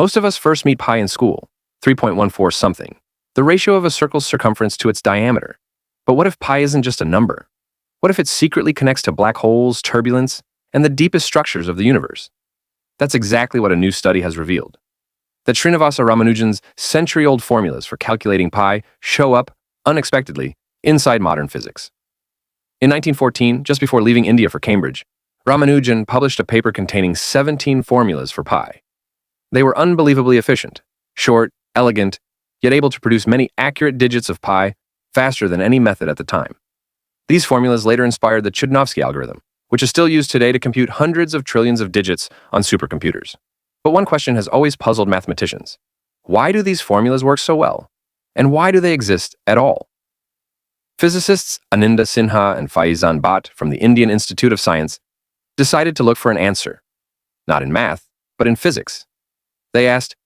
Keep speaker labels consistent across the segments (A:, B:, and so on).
A: Most of us first meet pi in school, 3.14 something, the ratio of a circle's circumference to its diameter. But what if pi isn't just a number? What if it secretly connects to black holes, turbulence, and the deepest structures of the universe? That's exactly what a new study has revealed. That Srinivasa Ramanujan's century-old formulas for calculating pi show up, unexpectedly, inside modern physics. In 1914, just before leaving India for Cambridge, Ramanujan published a paper containing 17 formulas for pi. They were unbelievably efficient, short, elegant, yet able to produce many accurate digits of pi faster than any method at the time. These formulas later inspired the Chudnovsky algorithm, which is still used today to compute hundreds of trillions of digits on supercomputers. But one question has always puzzled mathematicians. Why do these formulas work so well? And why do they exist at all? Physicists Ananda Sinha and Faizan Bhatt from the Indian Institute of Science decided to look for an answer, not in math, but in physics. They asked,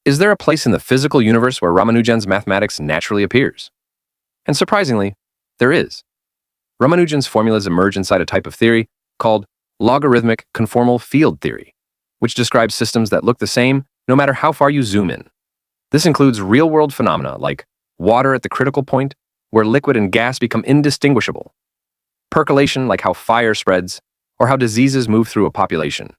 A: is there a place in the physical universe where Ramanujan's mathematics naturally appears? And surprisingly, there is. Ramanujan's formulas emerge inside a type of theory called logarithmic conformal field theory, which describes systems that look the same no matter how far you zoom in. This includes real-world phenomena like water at the critical point, where liquid and gas become indistinguishable, percolation like how fire spreads, or how diseases move through a population,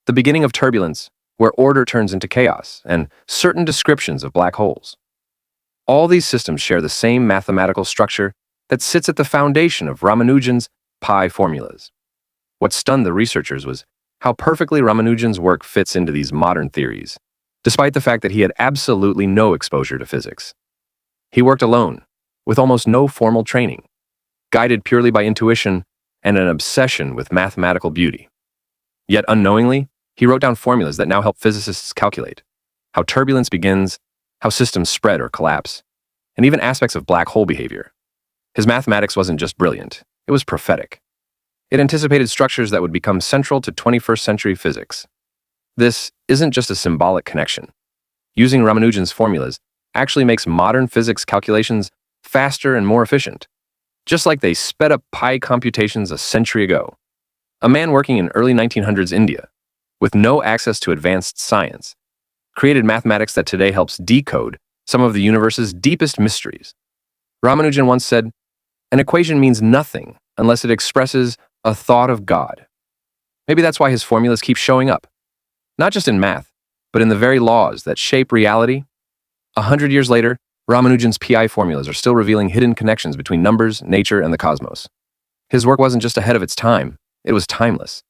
A: the beginning of turbulence, where order turns into chaos, and certain descriptions of black holes. All these systems share the same mathematical structure that sits at the foundation of Ramanujan's pi formulas. What stunned the researchers was how perfectly Ramanujan's work fits into these modern theories, despite the fact that he had absolutely no exposure to physics. He worked alone, with almost no formal training, guided purely by intuition and an obsession with mathematical beauty. Yet unknowingly, he wrote down formulas that now help physicists calculate how turbulence begins, how systems spread or collapse, and even aspects of black hole behavior. His mathematics wasn't just brilliant, it was prophetic. It anticipated structures that would become central to 21st century physics. This isn't just a symbolic connection. Using Ramanujan's formulas actually makes modern physics calculations faster and more efficient, just like they sped up pi computations a century ago. A man working in early 1900s India, with no access to advanced science, created mathematics that today helps decode some of the universe's deepest mysteries. Ramanujan once said, "An equation means nothing unless it expresses a thought of God." Maybe that's why his formulas keep showing up, not just in math, but in the very laws that shape reality. 100 years later, Ramanujan's PI formulas are still revealing hidden connections between numbers, nature, and the cosmos. His work wasn't just ahead of its time, it was timeless.